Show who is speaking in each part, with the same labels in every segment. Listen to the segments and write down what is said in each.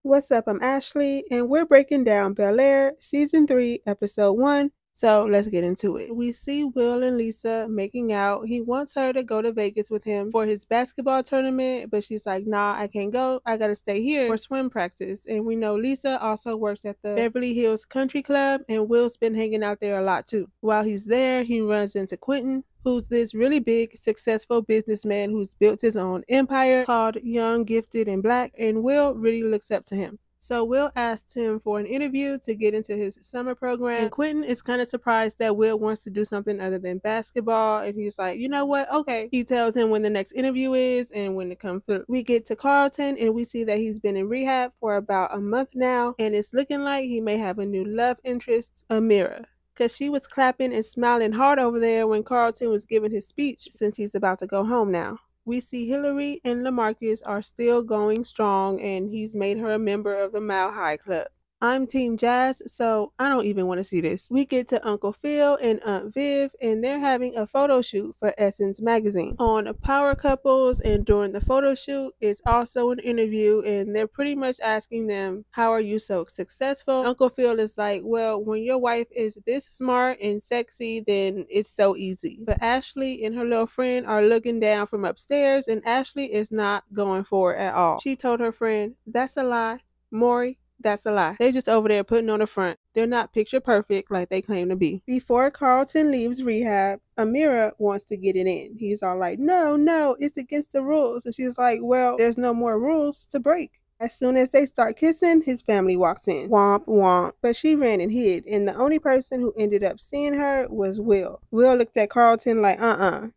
Speaker 1: What's up? I'm Ashley, and we're breaking down Bel-Air Season 3, Episode 1. So let's get into it. We see Will and Lisa making out. He wants her to go to Vegas with him for his basketball tournament, but she's like, nah, I can't go. I gotta stay here for swim practice. And we know Lisa also works at the Beverly Hills Country Club, and Will's been hanging out there a lot too. While he's there, he runs into Quentin, who's this really big, successful businessman who's built his own empire called Young, Gifted, and Black, and Will really looks up to him. So Will asked him for an interview to get into his summer program, and Quentin is kind of surprised that Will wants to do something other than basketball, and he's like, you know what, okay. He tells him when the next interview is and when to come through. We get to Carlton, and we see that he's been in rehab for about a month now, and it's looking like he may have a new love interest, Amira, because she was clapping and smiling hard over there when Carlton was giving his speech since he's about to go home now. We see Hillary and LaMarcus are still going strong, and he's made her a member of the Mile High Club. I'm Team Jazz, so I don't even want to see this. We get to Uncle Phil and Aunt Viv, and they're having a photo shoot for Essence magazine on Power Couples, and during the photo shoot is also an interview, and they're pretty much asking them, how are you so successful? Uncle Phil is like, well, when your wife is this smart and sexy, then it's so easy. But Ashley and her little friend are looking down from upstairs, and Ashley is not going for it at all. She told her friend, that's a lie. Maury, that's a lie. They're just over there putting on the front. They're not picture perfect like they claim to be. Before Carlton leaves rehab, Amira wants to get it in. He's all like, no, it's against the rules. And she's like, well, there's no more rules to break. As soon as they start kissing, his family walks in. Womp womp. But she ran and hid, and the only person who ended up seeing her was Will. Will looked at Carlton like,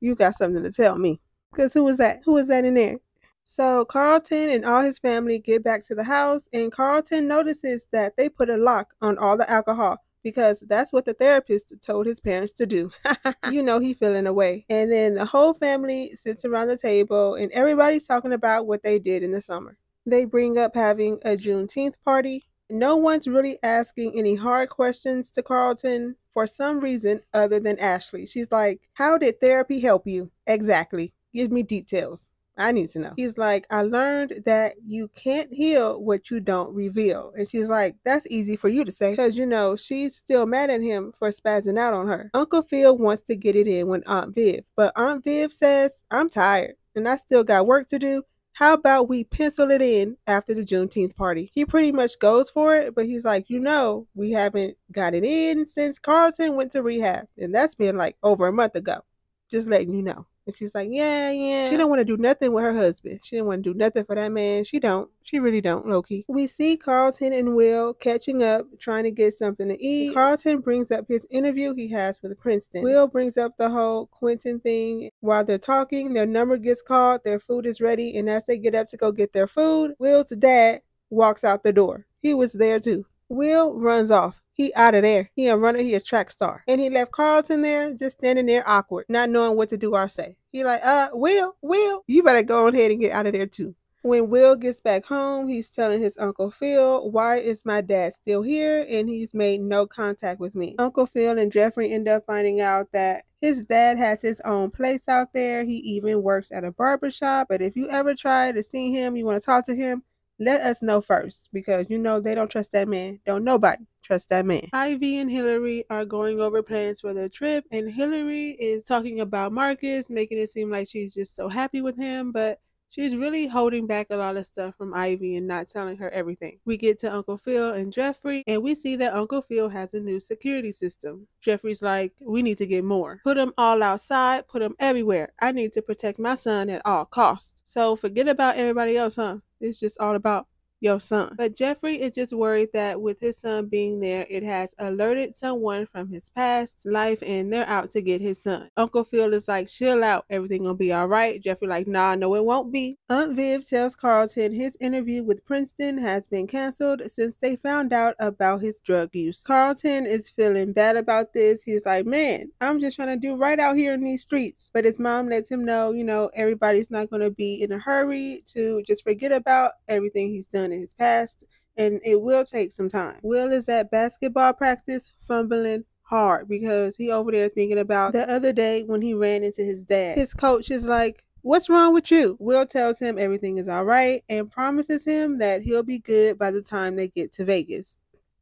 Speaker 1: you got something to tell me. Because who was that? Who was that in there? So Carlton and all his family get back to the house, and Carlton notices that they put a lock on all the alcohol because that's what the therapist told his parents to do. You know he feeling away. And then the whole family sits around the table, and everybody's talking about what they did in the summer. They bring up having a Juneteenth party. No one's really asking any hard questions to Carlton for some reason other than Ashley. She's like, how did therapy help you? Exactly. Give me details. I need to know. He's like, I learned that you can't heal what you don't reveal. And she's like, that's easy for you to say because, you know, she's still mad at him for spazzing out on her. Uncle Phil wants to get it in with Aunt Viv, but Aunt Viv says, I'm tired and I still got work to do. How about we pencil it in after the Juneteenth party? He pretty much goes for it, but he's like, you know, we haven't got it in since Carlton went to rehab. And that's been like over a month ago. Just letting you know. And she's like, yeah. She don't want to do nothing with her husband. She didn't want to do nothing for that man. She don't. She really don't, low-key. We see Carlton and Will catching up, trying to get something to eat. Carlton brings up his interview he has with Princeton. Will brings up the whole Quentin thing. While they're talking, their number gets called, their food is ready, and as they get up to go get their food, Will's dad walks out the door. He was there too. Will runs off. He out of there. He a runner. He a track star. And he left Carlton there, just standing there awkward, not knowing what to do or say. He like, Will, you better go ahead and get out of there too. When Will gets back home, he's telling his Uncle Phil, why is my dad still here? And he's made no contact with me. Uncle Phil and Jeffrey end up finding out that his dad has his own place out there. He even works at a barbershop. But if you ever try to see him, you want to talk to him, let us know first, because you know they don't trust that man. Don't nobody trust that man. Ivy and Hillary are going over plans for their trip, and Hillary is talking about Marcus, making it seem like she's just so happy with him, but she's really holding back a lot of stuff from Ivy and not telling her everything. We get to Uncle Phil and Jeffrey, and we see that Uncle Phil has a new security system. Jeffrey's like, we need to get more. Put them all outside, put them everywhere. I need to protect my son at all costs. So forget about everybody else, huh? It's just all about your son. But Jeffrey is just worried that with his son being there, it has alerted someone from his past life and they're out to get his son. Uncle Phil is like, chill out, everything gonna be all right. Jeffrey like, nah, no it won't be. Aunt Viv tells Carlton his interview with Princeton has been canceled since they found out about his drug use. Carlton is feeling bad about this. He's like, man, I'm just trying to do right out here in these streets. But his mom lets him know, you know, everybody's not gonna be in a hurry to just forget about everything he's done in his past, and it will take some time. Will is at basketball practice fumbling hard because he over there thinking about the other day when he ran into his dad. His coach is like, What's wrong with you? Will tells him everything is alright and promises him that he'll be good by the time they get to Vegas.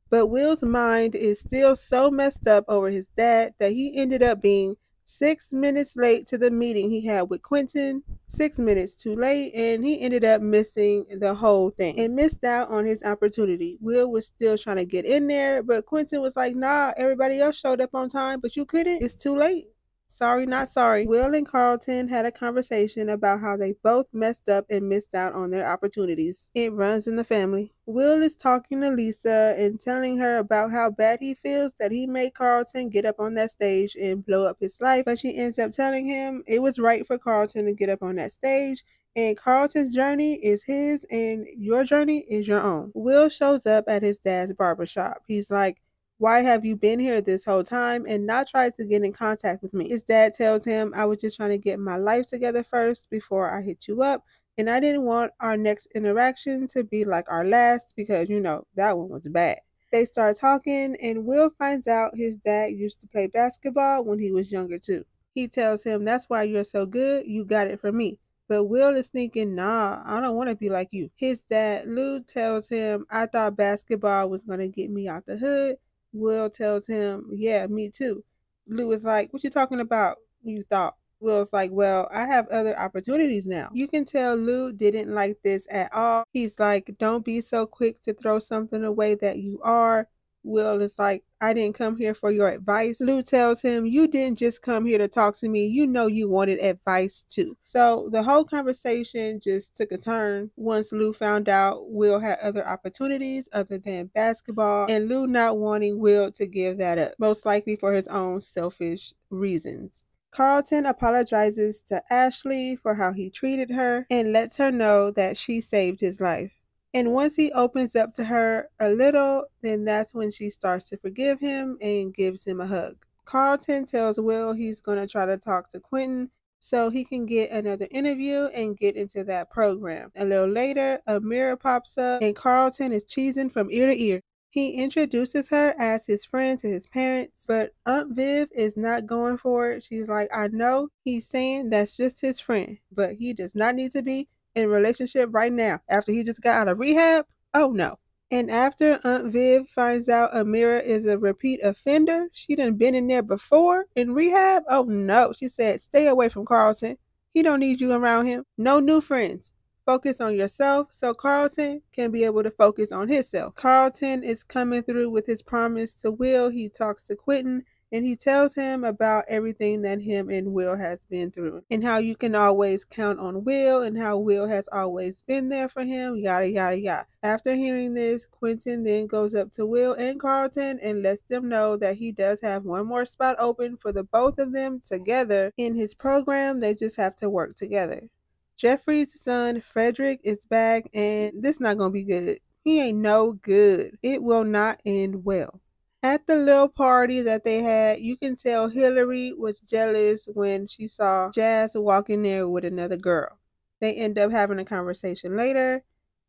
Speaker 1: But Will's mind is still so messed up over his dad that he ended up being 6 minutes late to the meeting he had with Quentin, 6 minutes too late, and he ended up missing the whole thing and missed out on his opportunity. Will was still trying to get in there, but Quentin was like, nah, everybody else showed up on time, but you couldn't. It's too late. Sorry, not sorry. Will and Carlton had a conversation about how they both messed up and missed out on their opportunities. It runs in the family. Will is talking to Lisa and telling her about how bad he feels that he made Carlton get up on that stage and blow up his life, but she ends up telling him it was right for Carlton to get up on that stage and Carlton's journey is his and your journey is your own. Will shows up at his dad's barbershop. He's like, why have you been here this whole time and not tried to get in contact with me? His dad tells him, I was just trying to get my life together first before I hit you up. And I didn't want our next interaction to be like our last because, that one was bad. They start talking, and Will finds out his dad used to play basketball when he was younger, too. He tells him, that's why you're so good. You got it from me. But Will is thinking, nah, I don't want to be like you. His dad, Lou, tells him, I thought basketball was going to get me out the hood. Will tells him, yeah, me too. Lou is like, what you talking about? You thought. Will's like, well, I have other opportunities now. You can tell Lou didn't like this at all. He's like, don't be so quick to throw something away that you are. Will is like, I didn't come here for your advice. Lou tells him, you didn't just come here to talk to me. You know you wanted advice too. So the whole conversation just took a turn once Lou found out Will had other opportunities other than basketball, and Lou not wanting Will to give that up, most likely for his own selfish reasons. Carlton apologizes to Ashley for how he treated her and lets her know that she saved his life. And once he opens up to her a little, then that's when she starts to forgive him and gives him a hug. Carlton tells Will he's going to try to talk to Quentin so he can get another interview and get into that program. A little later, Amira pops up and Carlton is cheesing from ear to ear. He introduces her as his friend to his parents, but Aunt Viv is not going for it. She's like, I know he's saying that's just his friend, but he does not need to be in a relationship right now after he just got out of rehab. Oh no. And after Aunt Viv finds out Amira is a repeat offender, she done been in there before in rehab. Oh no. She said, stay away from Carlton. He don't need you around him. No new friends. Focus on yourself so Carlton can be able to focus on himself. Carlton is coming through with his promise to Will. He talks to Quentin and he tells him about everything that him and Will has been through and how you can always count on Will and how Will has always been there for him, yada, yada, yada. After hearing this, Quentin then goes up to Will and Carlton and lets them know that he does have one more spot open for the both of them together in his program. They just have to work together. Jeffrey's son, Frederick, is back, and this not gonna be good. He ain't no good. It will not end well. At the little party that they had, you can tell Hillary was jealous when she saw Jazz walk in there with another girl. They end up having a conversation later,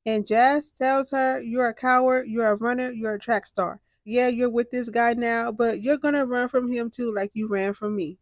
Speaker 1: and Jazz tells her, you're a coward, you're a runner, you're a track star. Yeah, you're with this guy now, but you're gonna run from him too like you ran from me.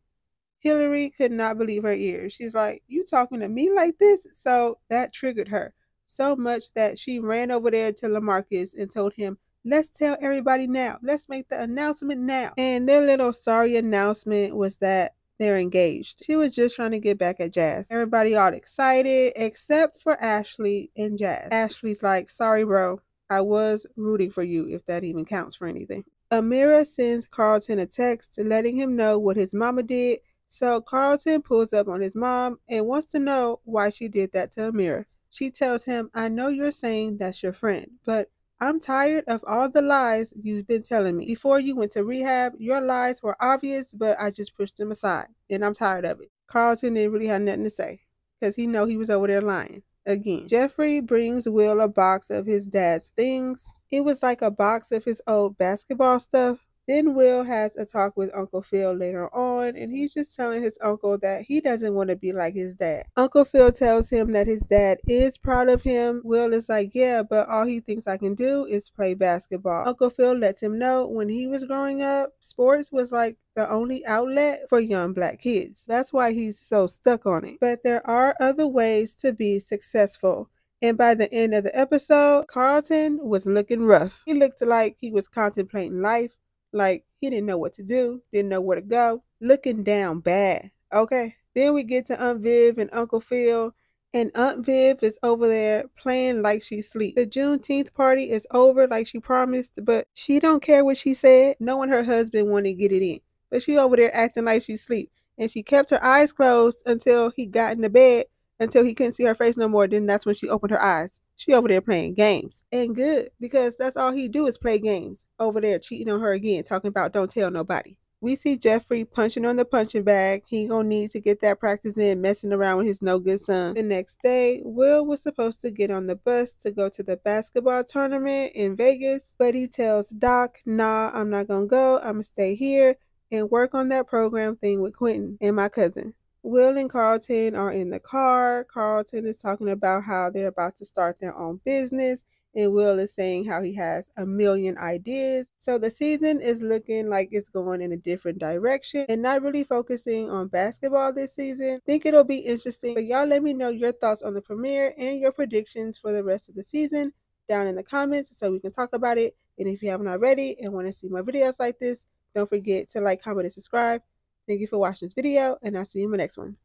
Speaker 1: Hillary could not believe her ears. She's like, you talking to me like this? So that triggered her so much that she ran over there to LaMarcus and told him, let's tell everybody now. Let's make the announcement now. And their little sorry announcement was that they're engaged. She was just trying to get back at Jazz. Everybody all excited except for Ashley and Jazz. Ashley's like, sorry, bro. I was rooting for you, if that even counts for anything. Amira sends Carlton a text letting him know what his mama did. So Carlton pulls up on his mom and wants to know why she did that to Amira. She tells him, I know you're saying that's your friend, but I'm tired of all the lies you've been telling me. Before you went to rehab, your lies were obvious, but I just pushed them aside, and I'm tired of it. Carlton didn't really have nothing to say because he know he was over there lying. Again, Jeffrey brings Will a box of his dad's things. It was like a box of his old basketball stuff. Then Will has a talk with Uncle Phil later on, and he's just telling his uncle that he doesn't want to be like his dad. Uncle Phil tells him that his dad is proud of him. Will is like, yeah, but all he thinks I can do is play basketball. Uncle Phil lets him know when he was growing up, sports was like the only outlet for young black kids. That's why he's so stuck on it. But there are other ways to be successful. And by the end of the episode, Carlton was looking rough. He looked like he was contemplating life, like he didn't know what to do, didn't know where to go, looking down bad. Okay. Then we get to Aunt Viv and Uncle Phil, and Aunt Viv is over there playing like she sleep. The Juneteenth party is over like she promised, but she don't care what she said, knowing her husband wanted to get it in. But she over there acting like she sleep. And she kept her eyes closed until he got in the bed, until he couldn't see her face no more. Then that's when she opened her eyes. She over there playing games. And good, because that's all he do is play games. Over there cheating on her again, talking about don't tell nobody. We see Jeffrey punching on the punching bag. He gonna need to get that practice in, messing around with his no good son. The next day, Will was supposed to get on the bus to go to the basketball tournament in Vegas, but he tells Doc, nah, I'm not gonna go. I'm gonna stay here and work on that program thing with Quentin and my cousin. Will and Carlton are in the car. Carlton is talking about how they're about to start their own business, and Will is saying how he has a million ideas. So the season is looking like it's going in a different direction and not really focusing on basketball this season. Think it'll be interesting, but y'all let me know your thoughts on the premiere and your predictions for the rest of the season down in the comments so we can talk about it. And if you haven't already and want to see more videos like this, don't forget to like, comment, and subscribe. Thank you for watching this video, and I'll see you in my next one.